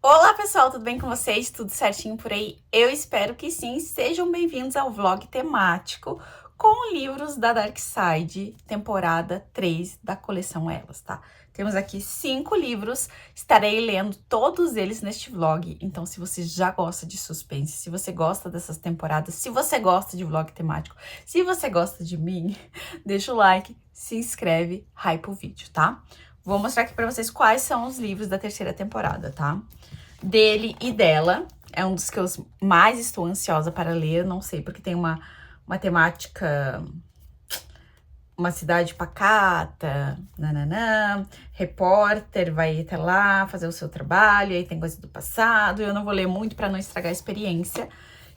Olá pessoal, tudo bem com vocês? Tudo certinho por aí? Eu espero que sim. Sejam bem-vindos ao vlog temático com livros da Dark Side, temporada 3 da coleção Elas, tá? Temos aqui 5 livros, estarei lendo todos eles neste vlog. Então, se você já gosta de suspense, se você gosta dessas temporadas, se você gosta de vlog temático, se você gosta de mim, deixa o like, se inscreve, hypa o vídeo, tá? Vou mostrar aqui pra vocês quais são os livros da terceira temporada, tá? Dele e dela. É um dos que eu mais estou ansiosa para ler, não sei, porque tem uma temática, uma cidade pacata, nananã, repórter vai até lá fazer o seu trabalho, aí tem coisa do passado, eu não vou ler muito para não estragar a experiência.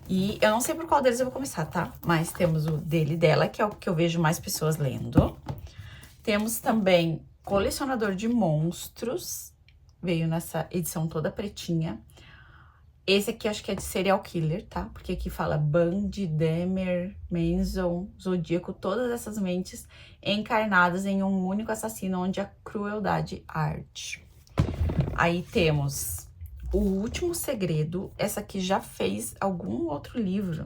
E eu não sei por qual deles eu vou começar, tá? Mas temos o dele e dela, que é o que eu vejo mais pessoas lendo. Temos também Colecionador de Monstros, veio nessa edição toda pretinha. Esse aqui acho que é de serial killer, tá? Porque aqui fala Bundy, Dahmer, Manson, Zodíaco, todas essas mentes encarnadas em um único assassino onde a crueldade arde. Aí temos O Último Segredo. Essa aqui já fez algum outro livro,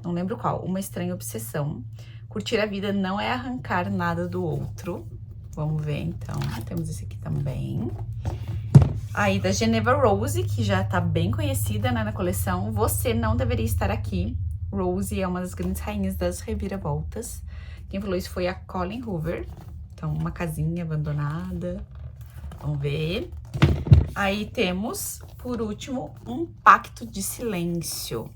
não lembro qual. Uma Estranha Obsessão. Curtir a vida não é arrancar nada do outro. Vamos ver, então. Temos esse aqui também. Aí, da Geneva Rose, que já tá bem conhecida, né, na coleção. Você Não Deveria Estar Aqui. Rose é uma das grandes rainhas das reviravoltas. Quem falou isso foi a Colleen Hoover. Então, uma casinha abandonada. Vamos ver. Aí temos, por último, Um Pacto de Silêncio,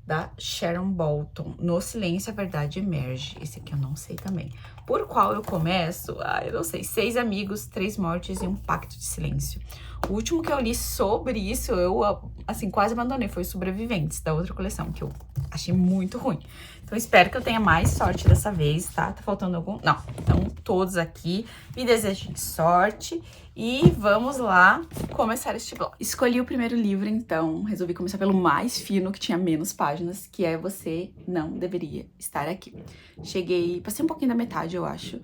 da Sharon Bolton. No Silêncio a Verdade Emerge. Esse aqui eu não sei também. Por qual eu começo? Eu não sei. 6 amigos, 3 mortes e um pacto de silêncio. O último que eu li sobre isso, eu, assim, quase abandonei. Foi Sobreviventes, da outra coleção, que eu achei muito ruim. Então, espero que eu tenha mais sorte dessa vez, tá? Tá faltando algum? Não. Então, todos aqui. Me desejem sorte. E vamos lá começar este blog. Escolhi o primeiro livro, então resolvi começar pelo mais fino, que tinha menos páginas, que é Você Não Deveria Estar Aqui. Cheguei, passei um pouquinho da metade, eu acho.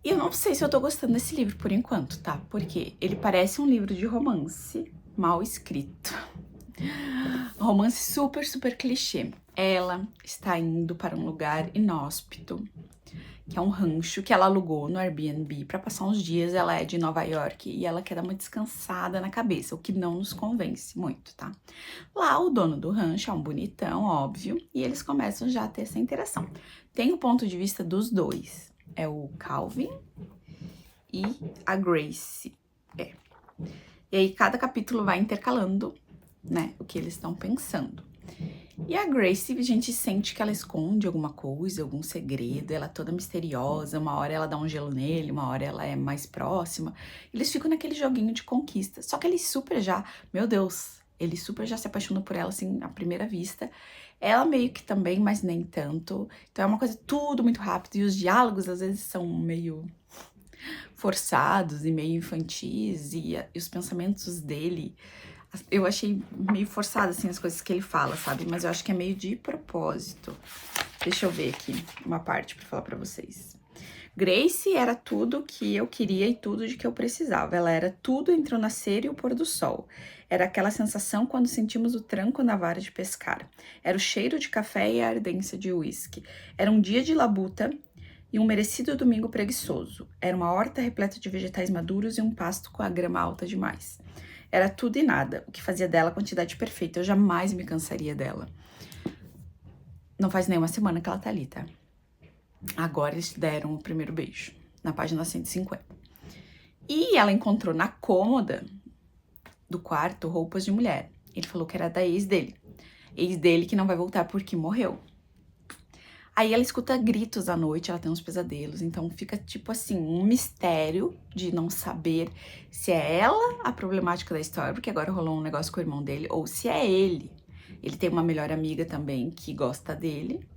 E eu não sei se eu tô gostando desse livro por enquanto, tá? Porque ele parece um livro de romance mal escrito. Romance super, super clichê. Ela está indo para um lugar inóspito, que é um rancho que ela alugou no Airbnb para passar uns dias. Ela é de Nova York e ela quer dar uma descansada na cabeça, o que não nos convence muito, tá? Lá, o dono do rancho é um bonitão, óbvio, e eles começam já a ter essa interação. Tem o ponto de vista dos dois, é o Calvin e a Grace. E aí, cada capítulo vai intercalando, né, o que eles estão pensando. E a Grace, a gente sente que ela esconde alguma coisa, algum segredo, ela é toda misteriosa, uma hora ela dá um gelo nele, uma hora ela é mais próxima. Eles ficam naquele joguinho de conquista, só que ele super já, meu Deus, ele super já se apaixona por ela, assim, à primeira vista. Ela meio que também, mas nem tanto. Então é uma coisa tudo muito rápido, e os diálogos às vezes são meio forçados e meio infantis, e os pensamentos dele, eu achei meio forçado, assim, as coisas que ele fala, sabe? Mas eu acho que é meio de propósito. Deixa eu ver aqui uma parte pra falar pra vocês. Grace era tudo que eu queria e tudo de que eu precisava. Ela era tudo entre o nascer e o pôr do sol. Era aquela sensação quando sentimos o tranco na vara de pescar. Era o cheiro de café e a ardência de uísque. Era um dia de labuta e um merecido domingo preguiçoso. Era uma horta repleta de vegetais maduros e um pasto com a grama alta demais. Era tudo e nada, o que fazia dela a quantidade perfeita. Eu jamais me cansaria dela. Não faz nem uma semana que ela tá ali, tá? Agora eles deram o primeiro beijo, na página 150. E ela encontrou na cômoda do quarto roupas de mulher. Ele falou que era da ex dele. Ex dele que não vai voltar porque morreu. Aí ela escuta gritos à noite, ela tem uns pesadelos, então fica tipo assim, um mistério de não saber se é ela a problemática da história, porque agora rolou um negócio com o irmão dele, ou se é ele. Ele tem uma melhor amiga também que gosta dele,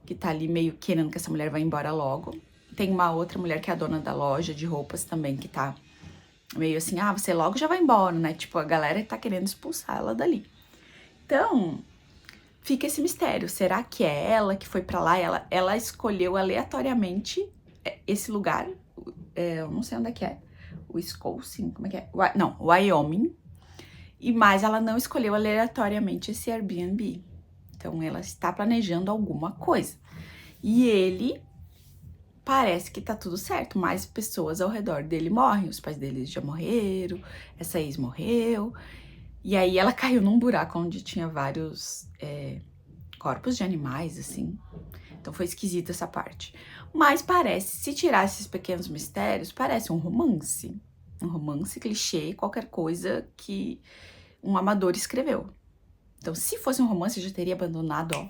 que tá ali meio querendo que essa mulher vá embora logo. Tem uma outra mulher que é a dona da loja de roupas também, que tá meio assim, você logo já vai embora, né? Tipo, a galera tá querendo expulsar ela dali. Então, fica esse mistério, será que é ela que foi pra lá? Ela escolheu aleatoriamente esse lugar, eu não sei onde é que é, Wisconsin, como é que é? Não, Wyoming. Mas ela não escolheu aleatoriamente esse Airbnb. Então ela está planejando alguma coisa. E ele parece que tá tudo certo, mas pessoas ao redor dele morrem. Os pais dele já morreram, essa ex morreu. E aí ela caiu num buraco onde tinha vários corpos de animais, assim. Então foi esquisita essa parte. Mas parece, se tirar esses pequenos mistérios, parece um romance. Um romance clichê, qualquer coisa que um amador escreveu. Então, se fosse um romance, eu já teria abandonado, ó,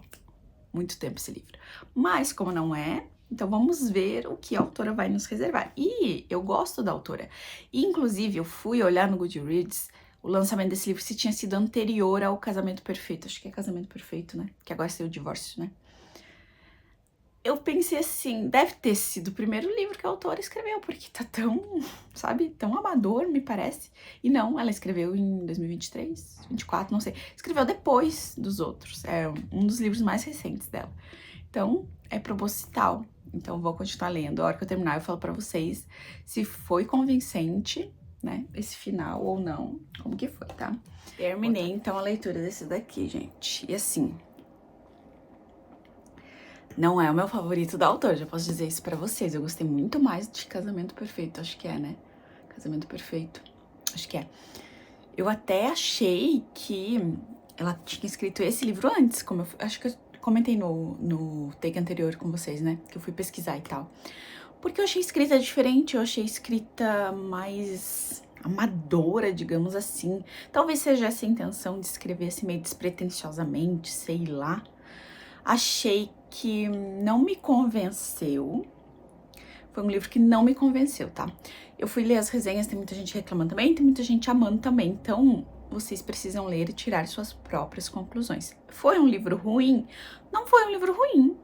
muito tempo esse livro. Mas, como não é, então vamos ver o que a autora vai nos reservar. E eu gosto da autora. E, inclusive, eu fui olhar no Goodreads o lançamento desse livro se tinha sido anterior ao Casamento Perfeito. Acho que é Casamento Perfeito, né? Que agora é o divórcio, né? Eu pensei assim, deve ter sido o primeiro livro que a autora escreveu, porque tá tão, sabe, tão amador, me parece. E não, ela escreveu em 2023, 24, não sei. Escreveu depois dos outros, é um dos livros mais recentes dela. Então, é proposital. Então, vou continuar lendo. A hora que eu terminar, eu falo pra vocês se foi convincente, né, esse final ou não, como que foi, tá? Terminei, então, a leitura desse daqui, gente. E assim, não é o meu favorito da autora, já posso dizer isso pra vocês. Eu gostei muito mais de Casamento Perfeito, acho que é, né? Casamento Perfeito, acho que é. Eu até achei que ela tinha escrito esse livro antes, como eu acho que eu comentei no take anterior com vocês, né? Que eu fui pesquisar e tal. Porque eu achei escrita diferente, eu achei escrita mais amadora, digamos assim. Talvez seja essa a intenção de escrever assim meio despretensiosamente, sei lá. Achei que não me convenceu. Foi um livro que não me convenceu, tá? Eu fui ler as resenhas, tem muita gente reclamando também, tem muita gente amando também. Então, vocês precisam ler e tirar suas próprias conclusões. Foi um livro ruim? Não foi um livro ruim.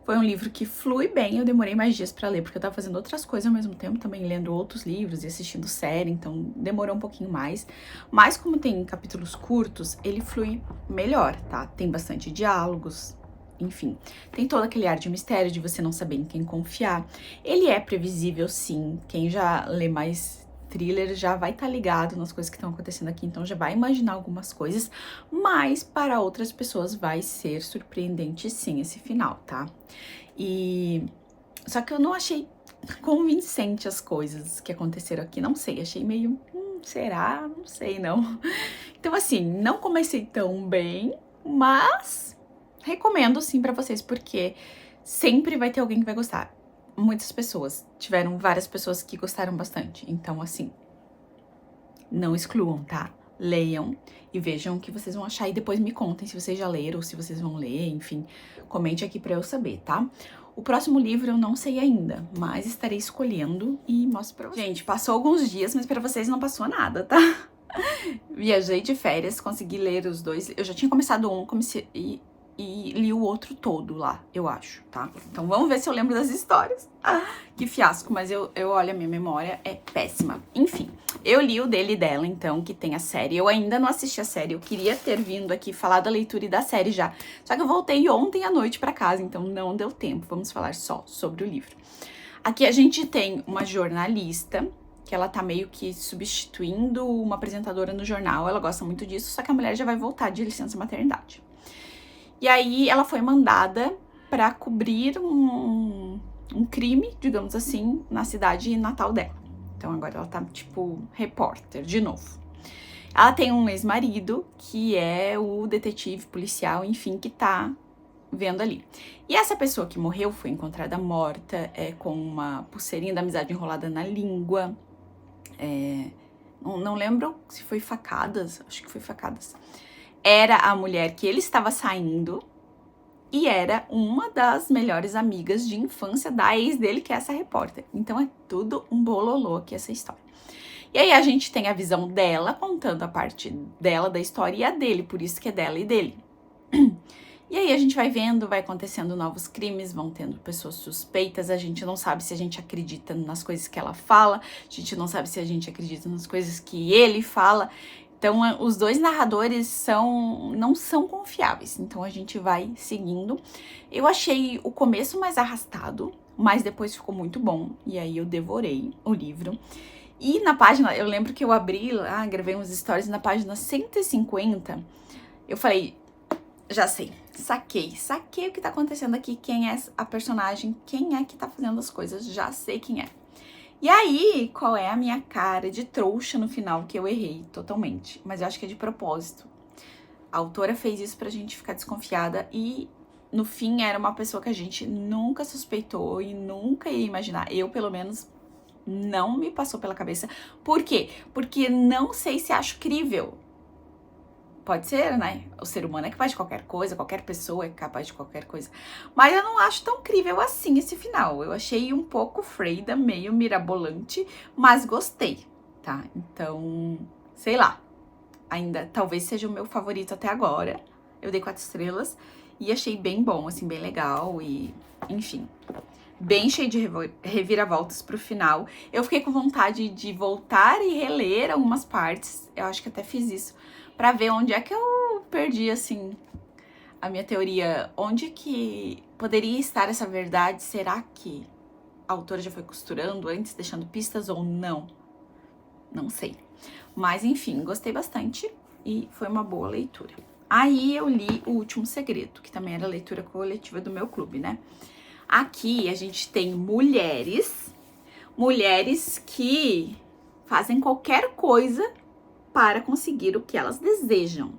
Foi um livro que flui bem, eu demorei mais dias pra ler, porque eu tava fazendo outras coisas ao mesmo tempo, também lendo outros livros e assistindo série, então demorou um pouquinho mais. Mas como tem capítulos curtos, ele flui melhor, tá? Tem bastante diálogos, enfim. Tem todo aquele ar de mistério, de você não saber em quem confiar. Ele é previsível, sim. Quem já lê mais thriller já vai estar ligado nas coisas que estão acontecendo aqui, então já vai imaginar algumas coisas, mas para outras pessoas vai ser surpreendente sim esse final, tá? E só que eu não achei convincente as coisas que aconteceram aqui, não sei, achei meio, será? Não sei não. Então assim, não comecei tão bem, mas recomendo sim pra vocês, porque sempre vai ter alguém que vai gostar. Muitas pessoas, tiveram várias pessoas que gostaram bastante. Então, assim, não excluam, tá? Leiam e vejam o que vocês vão achar e depois me contem se vocês já leram ou se vocês vão ler, enfim, comente aqui pra eu saber, tá? O próximo livro eu não sei ainda, mas estarei escolhendo e mostro pra vocês. Gente, passou alguns dias, mas pra vocês não passou nada, tá? Viajei de férias, consegui ler os dois. Eu já tinha começado um, e li o outro todo lá, eu acho, tá? Então vamos ver se eu lembro das histórias. Que fiasco, mas eu olho, a minha memória é péssima. Enfim, eu li o dele e dela, então, que tem a série. Eu ainda não assisti a série, eu queria ter vindo aqui falar da leitura e da série já. Só que eu voltei ontem à noite pra casa, então não deu tempo. Vamos falar só sobre o livro. Aqui a gente tem uma jornalista, que ela tá meio que substituindo uma apresentadora no jornal. Ela gosta muito disso, só que a mulher já vai voltar de licença maternidade. E aí ela foi mandada para cobrir um crime, digamos assim, na cidade natal dela. Então agora ela tá tipo repórter de novo. Ela tem um ex-marido que é o detetive policial, enfim, que tá vendo ali. E essa pessoa que morreu foi encontrada morta, com uma pulseirinha da amizade enrolada na língua. Não lembro se foi facadas, acho que foi facadas. Era a mulher que ele estava saindo e era uma das melhores amigas de infância da ex dele, que é essa repórter. Então é tudo um bololô aqui essa história. E aí a gente tem a visão dela contando a parte dela da história e a dele, por isso que é dela e dele. E aí a gente vai vendo, vai acontecendo novos crimes, vão tendo pessoas suspeitas, a gente não sabe se a gente acredita nas coisas que ela fala, a gente não sabe se a gente acredita nas coisas que ele fala. Então, os dois narradores não são confiáveis, então a gente vai seguindo. Eu achei o começo mais arrastado, mas depois ficou muito bom, e aí eu devorei o livro. E na página, eu lembro que eu abri, gravei uns stories na página 150, eu falei, já sei, saquei o que tá acontecendo aqui, quem é a personagem, quem é que tá fazendo as coisas, já sei quem é. E aí, qual é a minha cara de trouxa no final, que eu errei totalmente, mas eu acho que é de propósito. A autora fez isso pra gente ficar desconfiada e, no fim, era uma pessoa que a gente nunca suspeitou e nunca ia imaginar. Eu, pelo menos, não me passou pela cabeça. Por quê? Porque não sei se acho crível. Pode ser, né? O ser humano é capaz de qualquer coisa, qualquer pessoa é capaz de qualquer coisa. Mas eu não acho tão crível assim esse final. Eu achei um pouco freida, meio mirabolante, mas gostei, tá? Então, sei lá. Ainda talvez seja o meu favorito até agora. Eu dei 4 estrelas e achei bem bom, assim, bem legal e, enfim, bem cheio de reviravoltas pro final. Eu fiquei com vontade de voltar e reler algumas partes. Eu acho que até fiz isso pra ver onde é que eu perdi, assim, a minha teoria. Onde que poderia estar essa verdade? Será que a autora já foi costurando antes, deixando pistas ou não? Não sei. Mas, enfim, gostei bastante e foi uma boa leitura. Aí eu li O Último Segredo, que também era a leitura coletiva do meu clube, né? Aqui a gente tem mulheres que fazem qualquer coisa para conseguir o que elas desejam.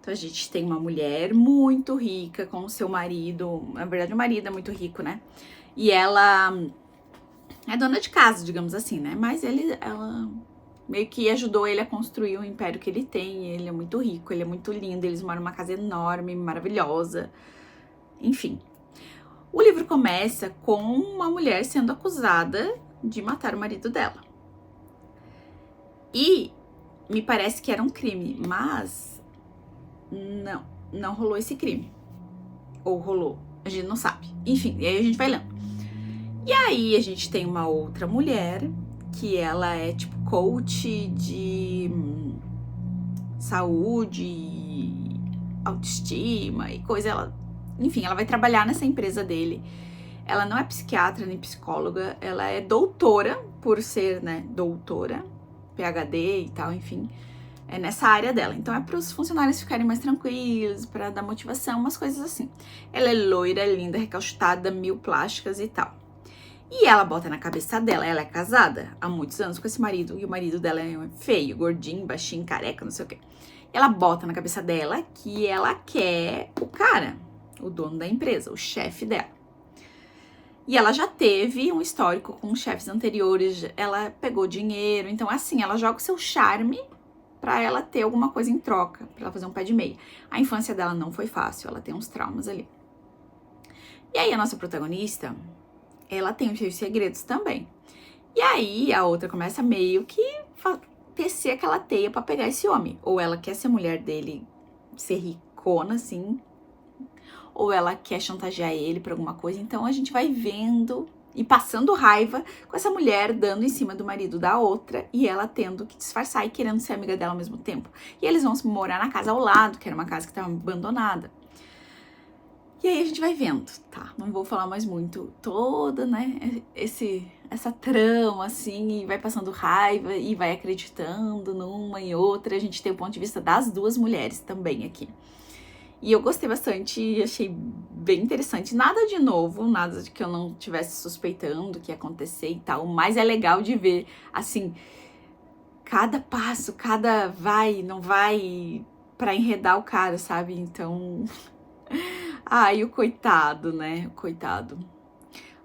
Então a gente tem uma mulher muito rica com o seu marido, na verdade o marido é muito rico, né? E ela é dona de casa, digamos assim, né? Mas ela meio que ajudou ele a construir o império que ele tem. Ele é muito rico, ele é muito lindo, eles moram numa casa enorme, maravilhosa. Enfim. O livro começa com uma mulher sendo acusada de matar o marido dela. E me parece que era um crime, mas não rolou esse crime. Ou rolou, a gente não sabe. Enfim, e aí a gente vai lendo. E aí a gente tem uma outra mulher que ela é tipo coach de saúde, autoestima e coisa. Enfim, ela vai trabalhar nessa empresa dele. Ela não é psiquiatra nem psicóloga, ela é doutora, por ser, né, doutora, PhD e tal, enfim, é nessa área dela. Então é para os funcionários ficarem mais tranquilos, para dar motivação, umas coisas assim. Ela é loira, linda, recalchutada, 1000 plásticas e tal. E ela bota na cabeça dela, ela é casada há muitos anos com esse marido, e o marido dela é feio, gordinho, baixinho, careca, não sei o quê. Ela bota na cabeça dela que ela quer o cara, o dono da empresa, o chefe dela. E ela já teve um histórico com chefes anteriores, ela pegou dinheiro, então assim, ela joga o seu charme pra ela ter alguma coisa em troca, pra ela fazer um pé de meia. A infância dela não foi fácil, ela tem uns traumas ali. E aí a nossa protagonista, ela tem os seus segredos também. E aí a outra começa meio que tecer aquela teia pra pegar esse homem. Ou ela quer ser mulher dele, ser ricona, assim, ou ela quer chantagear ele por alguma coisa. Então a gente vai vendo e passando raiva com essa mulher dando em cima do marido da outra e ela tendo que disfarçar e querendo ser amiga dela ao mesmo tempo. E eles vão morar na casa ao lado, que era uma casa que estava abandonada. E aí a gente vai vendo, tá? Não vou falar mais muito. Toda, né, essa trama, assim, e vai passando raiva e vai acreditando numa e outra. A gente tem o ponto de vista das duas mulheres também aqui. E eu gostei bastante e achei bem interessante. Nada de novo, nada de que eu não estivesse suspeitando que ia acontecer e tal. Mas é legal de ver, assim, cada passo, cada vai, não vai, pra enredar o cara, sabe? Então... Ai, o coitado, né? O coitado.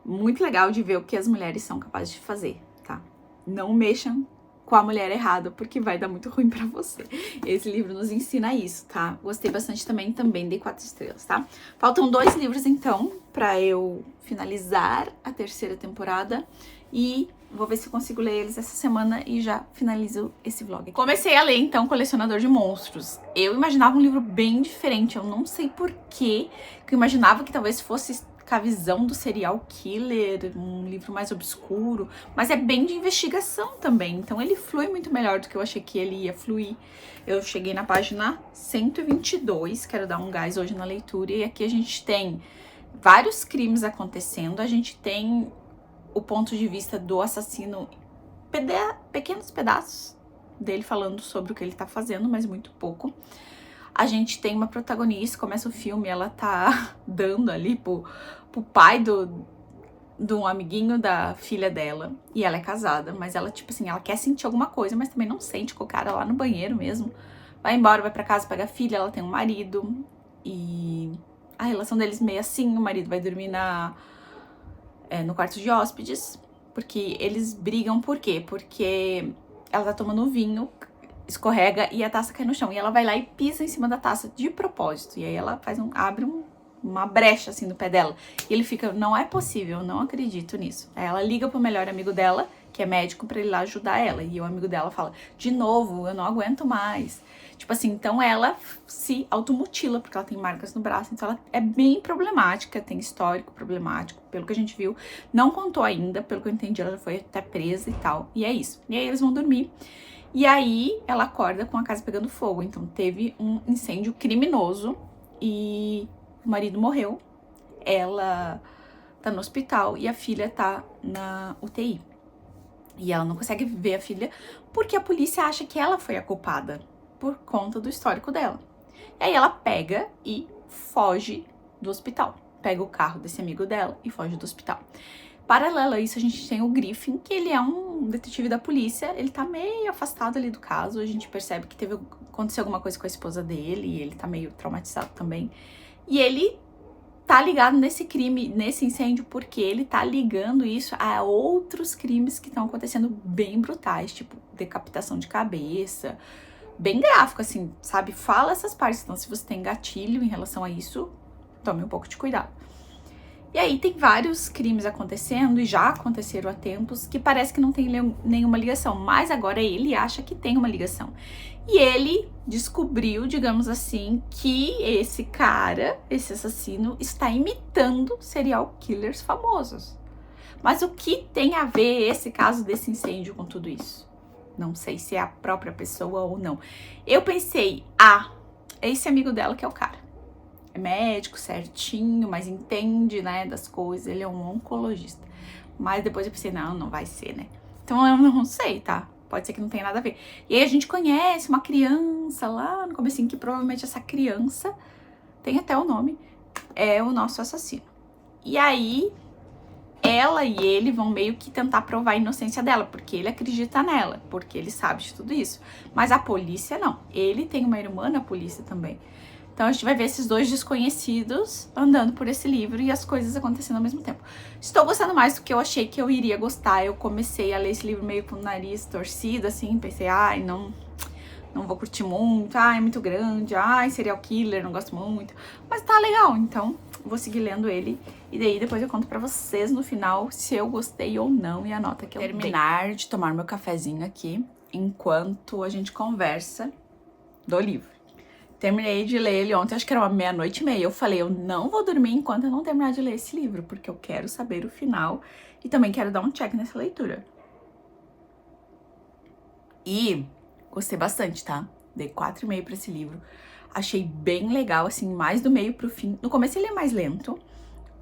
Muito legal de ver o que as mulheres são capazes de fazer, tá? Não mexam com a mulher errada, porque vai dar muito ruim pra você. Esse livro nos ensina isso, tá? Gostei bastante também dei 4 estrelas, tá? Faltam 2 livros, então, pra eu finalizar a 3ª temporada e vou ver se eu consigo ler eles essa semana e já finalizo esse vlog. Comecei a ler, então, Colecionador de Monstros. Eu imaginava um livro bem diferente, eu não sei porquê, que eu imaginava que talvez fosse com a visão do serial killer, um livro mais obscuro, mas é bem de investigação também, então ele flui muito melhor do que eu achei que ele ia fluir. Eu cheguei na página 122, quero dar um gás hoje na leitura, e aqui a gente tem vários crimes acontecendo, a gente tem o ponto de vista do assassino pequenos pedaços dele falando sobre o que ele tá fazendo, mas muito pouco. A gente tem uma protagonista, começa o filme, ela tá dando ali pro pai de um amiguinho da filha dela, e ela é casada, mas ela, tipo assim, ela quer sentir alguma coisa, mas também não sente com o cara lá no banheiro mesmo. Vai embora, vai pra casa, pega a filha, ela tem um marido, e a relação deles meio assim, o marido vai dormir no quarto de hóspedes, porque eles brigam, por quê? Porque ela tá tomando vinho, escorrega e a taça cai no chão, e ela vai lá e pisa em cima da taça de propósito, e aí ela abre uma brecha assim no pé dela, e ele fica, não é possível, não acredito nisso. Aí ela liga pro melhor amigo dela, que é médico, pra ele lá ajudar ela, e o amigo dela fala, de novo, eu não aguento mais. Tipo assim, então ela se automutila, porque ela tem marcas no braço, então ela é bem problemática, tem histórico problemático, pelo que a gente viu, não contou ainda, pelo que eu entendi, ela já foi até presa e tal, e é isso. E aí eles vão dormir, e aí ela acorda com a casa pegando fogo, então teve um incêndio criminoso, e o marido morreu, ela tá no hospital e a filha tá na UTI. E ela não consegue ver a filha porque a polícia acha que ela foi a culpada por conta do histórico dela. E aí ela pega e foge do hospital. Pega o carro desse amigo dela e foge do hospital. Paralelo a isso, a gente tem o Griffin, que ele é um detetive da polícia. Ele tá meio afastado ali do caso. A gente percebe que aconteceu alguma coisa com a esposa dele e ele tá meio traumatizado também. E ele tá ligado nesse crime, nesse incêndio, porque ele tá ligando isso a outros crimes que estão acontecendo bem brutais, tipo decapitação de cabeça, bem gráfico, assim, sabe? Fala essas partes. Então, se você tem gatilho em relação a isso, tome um pouco de cuidado. E aí tem vários crimes acontecendo, e já aconteceram há tempos, que parece que não tem nenhuma ligação, mas agora ele acha que tem uma ligação. E ele descobriu, digamos assim, que esse cara, esse assassino, está imitando serial killers famosos. Mas o que tem a ver esse caso desse incêndio com tudo isso? Não sei se é a própria pessoa ou não. Eu pensei, é esse amigo dela que é o cara. É médico certinho, mas entende, né, das coisas. Ele é um oncologista. Mas depois eu pensei, não vai ser, né? Então eu não sei, tá? Pode ser que não tenha nada a ver. E aí a gente conhece uma criança lá no comecinho, que provavelmente essa criança, tem até o nome, é o nosso assassino. E aí ela e ele vão meio que tentar provar a inocência dela, porque ele acredita nela, porque ele sabe de tudo isso. Mas a polícia não. Ele tem uma irmã na polícia também. Então a gente vai ver esses dois desconhecidos andando por esse livro e as coisas acontecendo ao mesmo tempo. Estou gostando mais do que eu achei que eu iria gostar. Eu comecei a ler esse livro meio com o nariz torcido, assim, pensei, não vou curtir muito, é muito grande, serial killer, não gosto muito. Mas tá legal, então vou seguir lendo ele. E daí depois eu conto pra vocês no final se eu gostei ou não e a nota que eu dei. Terminar de tomar meu cafezinho aqui enquanto a gente conversa do livro. Terminei de ler ele ontem, acho que era uma 00:30. Eu falei, eu não vou dormir enquanto eu não terminar de ler esse livro, porque eu quero saber o final e também quero dar um check nessa leitura. E gostei bastante, tá? Dei 4,5 pra esse livro. Achei bem legal, assim, mais do meio pro fim. No começo ele é mais lento,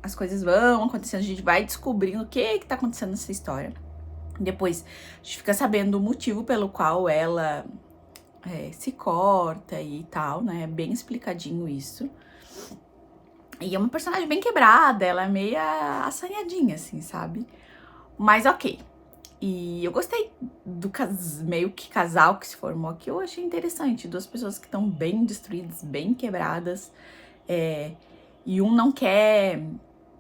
as coisas vão acontecendo, a gente vai descobrindo o que tá acontecendo nessa história. Depois a gente fica sabendo o motivo pelo qual ela se corta e tal, né? É bem explicadinho isso. E é uma personagem bem quebrada, ela é meio assanhadinha, assim, sabe? Mas ok. E eu gostei do meio que casal que se formou aqui, eu achei interessante. Duas pessoas que estão bem destruídas, bem quebradas. E um não quer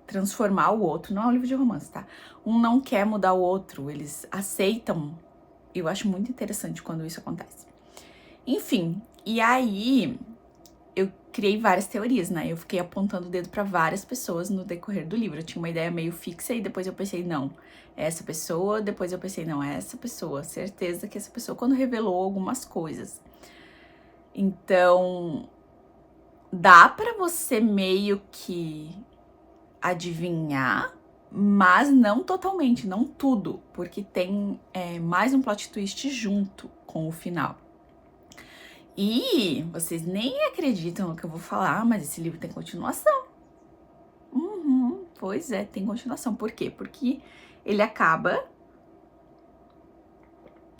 transformar o outro, não é um livro de romance, tá? Um não quer mudar o outro, eles aceitam. Eu acho muito interessante quando isso acontece. Enfim, e aí eu criei várias teorias, né? Eu fiquei apontando o dedo pra várias pessoas no decorrer do livro. Eu tinha uma ideia meio fixa e depois eu pensei, não, é essa pessoa. Depois eu pensei, não, é essa pessoa. Certeza que essa pessoa, quando revelou algumas coisas. Então, dá pra você meio que adivinhar, mas não totalmente, não tudo. Porque tem mais um plot twist junto com o final. E vocês nem acreditam no que eu vou falar, mas esse livro tem continuação. Pois é, tem continuação. Por quê? Porque ele acaba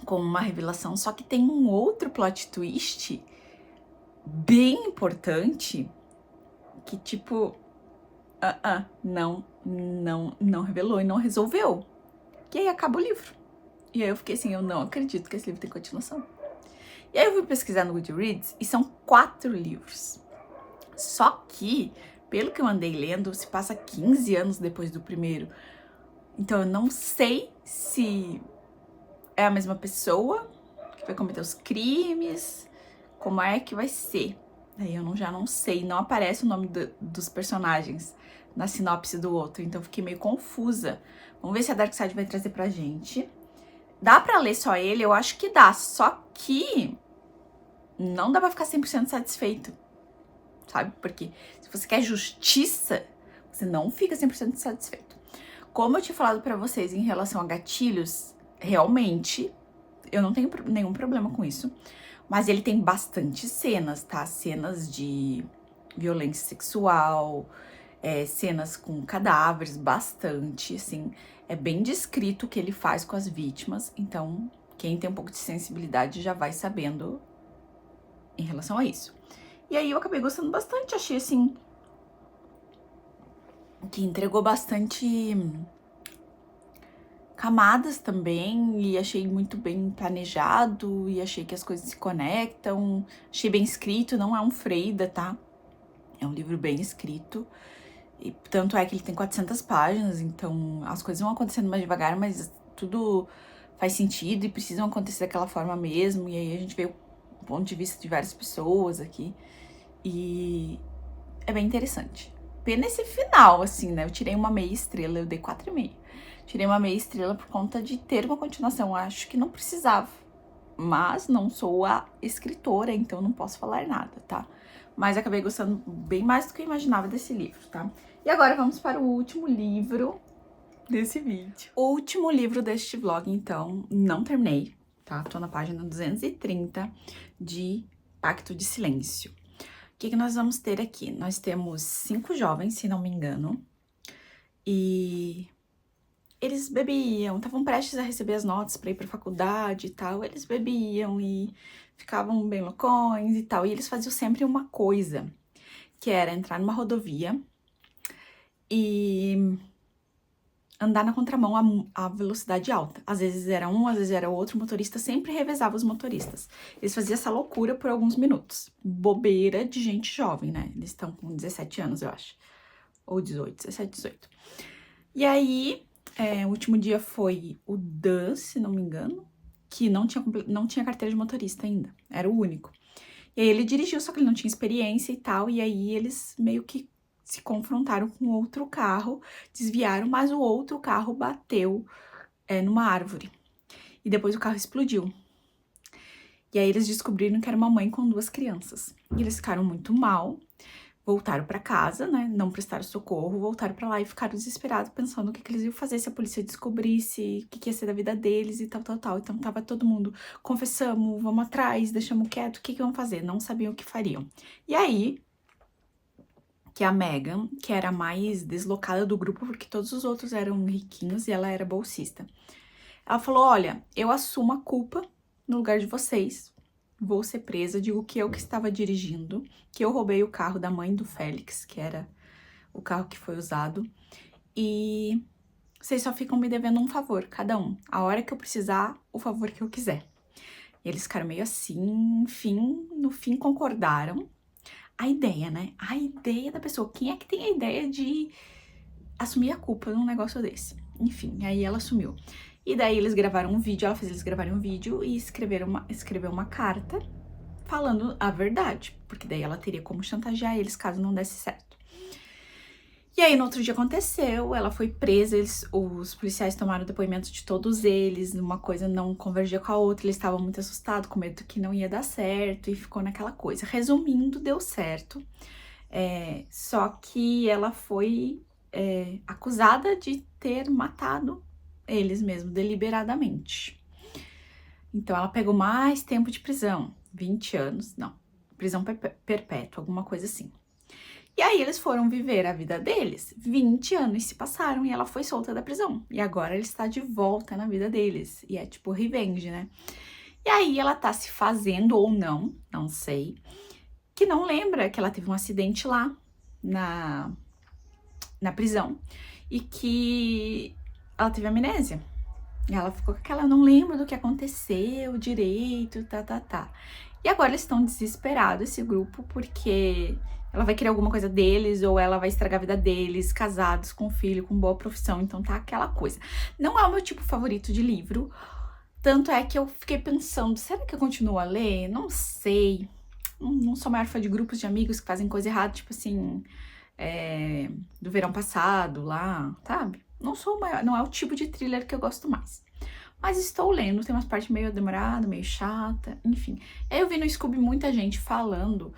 com uma revelação, só que tem um outro plot twist bem importante que, tipo, não revelou e não resolveu. E aí acaba o livro. E aí eu fiquei assim, eu não acredito que esse livro tem continuação. E aí eu fui pesquisar no Goodreads e são 4 livros. Só que, pelo que eu andei lendo, se passa 15 anos depois do primeiro. Então eu não sei se é a mesma pessoa que vai cometer os crimes, como é que vai ser. Aí eu já não sei, não aparece o nome dos personagens na sinopse do outro, então eu fiquei meio confusa. Vamos ver se a Darkside vai trazer pra gente. Dá pra ler só ele? Eu acho que dá, só que não dá pra ficar 100% satisfeito, sabe? Porque se você quer justiça, você não fica 100% satisfeito. Como eu tinha falado pra vocês em relação a gatilhos, realmente, eu não tenho nenhum problema com isso. Mas ele tem bastante cenas, tá? Cenas de violência sexual, cenas com cadáveres, bastante, assim. É bem descrito o que ele faz com as vítimas. Então, quem tem um pouco de sensibilidade já vai sabendo em relação a isso. E aí eu acabei gostando bastante, achei assim que entregou bastante camadas também, e achei muito bem planejado, e achei que as coisas se conectam, achei bem escrito, não é um Freida, tá? É um livro bem escrito, e tanto é que ele tem 400 páginas, então as coisas vão acontecendo mais devagar, mas tudo faz sentido e precisam acontecer daquela forma mesmo, e aí a gente vê o ponto de vista de várias pessoas aqui, e é bem interessante. Pena esse final, assim, né? Eu tirei uma meia estrela, eu dei 4,5. Tirei uma meia estrela por conta de ter uma continuação. Acho que não precisava. Mas não sou a escritora, então não posso falar nada, tá? Mas acabei gostando bem mais do que eu imaginava desse livro, tá? E agora vamos para o último livro desse vídeo. O último livro deste vlog, então, não terminei, tá? Tô na página 230 de Pacto de Silêncio. O que nós vamos ter aqui? Nós temos 5 jovens, se não me engano, e eles bebiam, estavam prestes a receber as notas para ir para faculdade e tal. Eles bebiam e ficavam bem loucões e tal. E eles faziam sempre uma coisa, que era entrar numa rodovia e andar na contramão a velocidade alta. Às vezes era um, às vezes era outro, o motorista sempre revezava os motoristas. Eles faziam essa loucura por alguns minutos. Bobeira de gente jovem, né? Eles estão com 17 anos, eu acho. Ou 18, 17, 18. E aí, o último dia foi o Dan, se não me engano, que não tinha carteira de motorista ainda. Era o único. E aí ele dirigiu, só que ele não tinha experiência e tal. E aí eles meio que se confrontaram com outro carro, desviaram, mas o outro carro bateu numa árvore. E depois o carro explodiu. E aí eles descobriram que era uma mãe com 2 crianças. E eles ficaram muito mal, voltaram pra casa, né? Não prestaram socorro, voltaram pra lá e ficaram desesperados, pensando o que eles iam fazer se a polícia descobrisse, o que ia ser da vida deles e tal, tal, tal. Então tava todo mundo, confessamos, vamos atrás, deixamos quieto, o que iam fazer? Não sabiam o que fariam. E aí, que a Megan, que era a mais deslocada do grupo, porque todos os outros eram riquinhos e ela era bolsista. Ela falou, olha, eu assumo a culpa no lugar de vocês, vou ser presa, digo que eu que estava dirigindo, que eu roubei o carro da mãe do Félix, que era o carro que foi usado, e vocês só ficam me devendo um favor, cada um, a hora que eu precisar, o favor que eu quiser. E eles ficaram meio assim, enfim, no fim concordaram. A ideia, né? A ideia da pessoa. Quem é que tem a ideia de assumir a culpa num negócio desse? Enfim, aí ela assumiu. E daí eles gravaram um vídeo, ela fez eles gravarem um vídeo e escreveu uma carta falando a verdade, porque daí ela teria como chantagear eles caso não desse certo. E aí no outro dia aconteceu, ela foi presa, os policiais tomaram depoimento de todos eles, uma coisa não convergia com a outra, eles estavam muito assustados, com medo que não ia dar certo, e ficou naquela coisa. Resumindo, deu certo, só que ela foi acusada de ter matado eles mesmo, deliberadamente. Então ela pegou mais tempo de prisão, 20 anos, não, prisão perpétua, alguma coisa assim. E aí eles foram viver a vida deles. 20 anos se passaram e ela foi solta da prisão. E agora ela está de volta na vida deles. E é tipo revenge, né? E aí ela tá se fazendo ou não, não sei, que não lembra que ela teve um acidente lá na prisão e que ela teve amnésia. E ela ficou com aquela, não lembro do que aconteceu direito, tá. E agora eles estão desesperados, esse grupo, porque ela vai querer alguma coisa deles ou ela vai estragar a vida deles, casados, com filho, com boa profissão. Então tá aquela coisa. Não é o meu tipo favorito de livro. Tanto é que eu fiquei pensando, será que eu continuo a ler? Não sei. Não sou maior fã de grupos de amigos que fazem coisa errada, tipo assim, do verão passado lá, sabe? Não sou maior, não é o tipo de thriller que eu gosto mais. Mas estou lendo, tem umas partes meio demoradas, meio chata, enfim. Aí eu vi no Scooby muita gente falando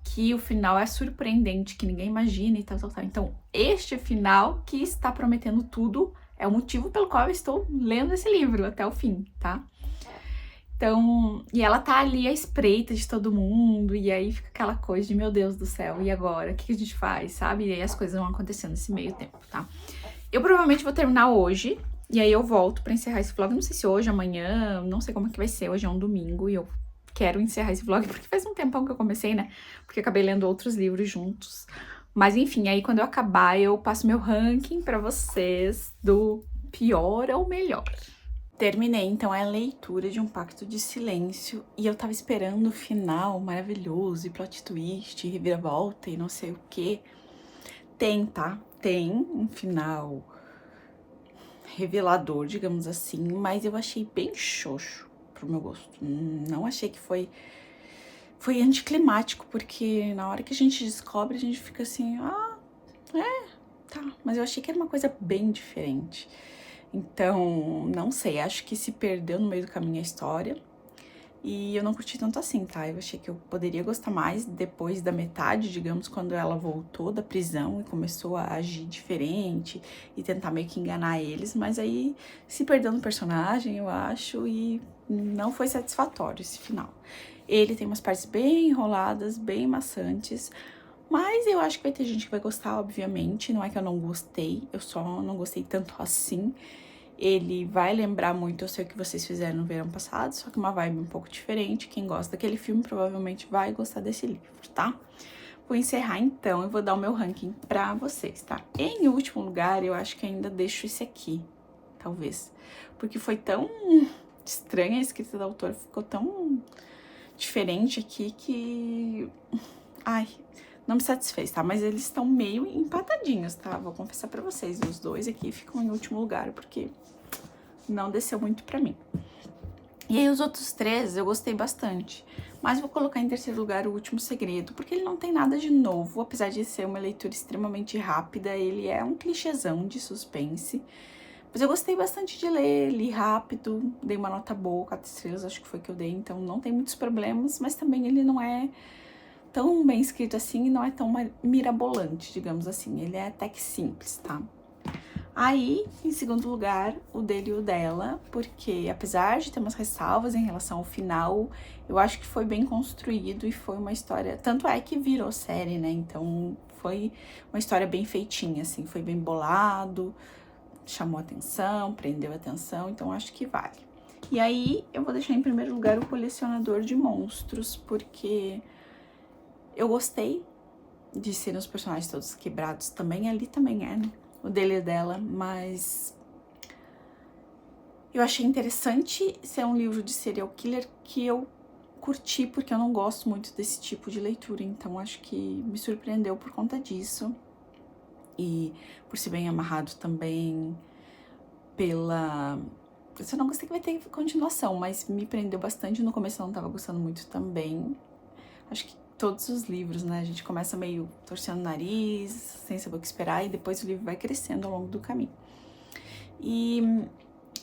que o final é surpreendente, que ninguém imagina e tal. Então, este final que está prometendo tudo é o motivo pelo qual eu estou lendo esse livro até o fim, tá? Então, e ela tá ali à espreita de todo mundo, e aí fica aquela coisa de, meu Deus do céu, e agora? O que a gente faz, sabe? E aí as coisas vão acontecendo nesse meio tempo, tá? Eu provavelmente vou terminar hoje, e aí eu volto pra encerrar esse vlog, não sei se hoje, amanhã, não sei como é que vai ser, hoje é um domingo, e eu quero encerrar esse vlog, porque faz um tempão que eu comecei, né? Porque eu acabei lendo outros livros juntos. Mas enfim, aí quando eu acabar, eu passo meu ranking pra vocês do pior ao melhor. Terminei, então, a leitura de Um Pacto de Silêncio e eu tava esperando o final maravilhoso e plot twist, e reviravolta e não sei o que. Tem, tá? Tem um final revelador, digamos assim, mas eu achei bem xoxo pro meu gosto. Não achei que foi anticlimático, porque na hora que a gente descobre, a gente fica assim, tá. Mas eu achei que era uma coisa bem diferente. Então, não sei, acho que se perdeu no meio do caminho a história. E eu não curti tanto assim, tá? Eu achei que eu poderia gostar mais depois da metade, digamos, quando ela voltou da prisão e começou a agir diferente e tentar meio que enganar eles. Mas aí se perdeu no personagem, eu acho, e não foi satisfatório esse final. Ele tem umas partes bem enroladas, bem maçantes, mas eu acho que vai ter gente que vai gostar, obviamente. Não é que eu não gostei, eu só não gostei tanto assim. Ele vai lembrar muito, eu sei o que vocês fizeram no verão passado, só que uma vibe um pouco diferente. Quem gosta daquele filme provavelmente vai gostar desse livro, tá? Vou encerrar então e vou dar o meu ranking pra vocês, tá? Em último lugar, eu acho que ainda deixo esse aqui, talvez. Porque foi tão estranha a escrita da autora, ficou tão diferente aqui que... Ai, não me satisfez, tá? Mas eles estão meio empatadinhos, tá? Vou confessar pra vocês, os dois aqui ficam em último lugar, porque não desceu muito pra mim. E aí os outros três eu gostei bastante, mas vou colocar em terceiro lugar O Último Segredo, porque ele não tem nada de novo, apesar de ser uma leitura extremamente rápida, ele é um clichêzão de suspense. Mas eu gostei bastante de ler, li rápido, dei uma nota boa, 4 estrelas, acho que foi que eu dei, então não tem muitos problemas, mas também ele não é tão bem escrito assim e não é tão mirabolante, digamos assim. Ele é até que simples, tá? Aí, em segundo lugar, o dele e o dela, porque apesar de ter umas ressalvas em relação ao final, eu acho que foi bem construído e foi uma história... Tanto é que virou série, né? Então, foi uma história bem feitinha, assim. Foi bem bolado, chamou atenção, prendeu atenção, então acho que vale. E aí, eu vou deixar em primeiro lugar O Colecionador de Monstros, porque... eu gostei de serem os personagens todos quebrados também, ali também é, né? O dele e dela, mas eu achei interessante ser um livro de serial killer que eu curti, porque eu não gosto muito desse tipo de leitura, então acho que me surpreendeu por conta disso. E por ser bem amarrado também pela... eu não gostei que vai ter continuação, mas me prendeu bastante. No começo eu não tava gostando muito também. Acho que todos os livros, né? A gente começa meio torcendo o nariz, sem saber o que esperar, e depois o livro vai crescendo ao longo do caminho. E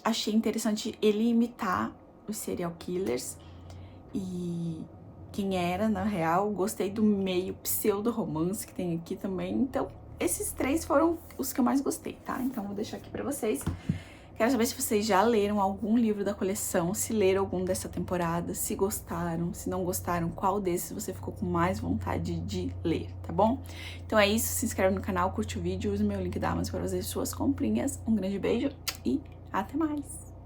achei interessante ele imitar os serial killers e quem era, na real. Gostei do meio pseudo-romance que tem aqui também. Então, esses três foram os que eu mais gostei, tá? Então, vou deixar aqui pra vocês. Quero saber se vocês já leram algum livro da coleção, se leram algum dessa temporada, se gostaram, se não gostaram, qual desses você ficou com mais vontade de ler, tá bom? Então é isso, se inscreve no canal, curte o vídeo, use o meu link da Amazon para fazer suas comprinhas. Um grande beijo e até mais!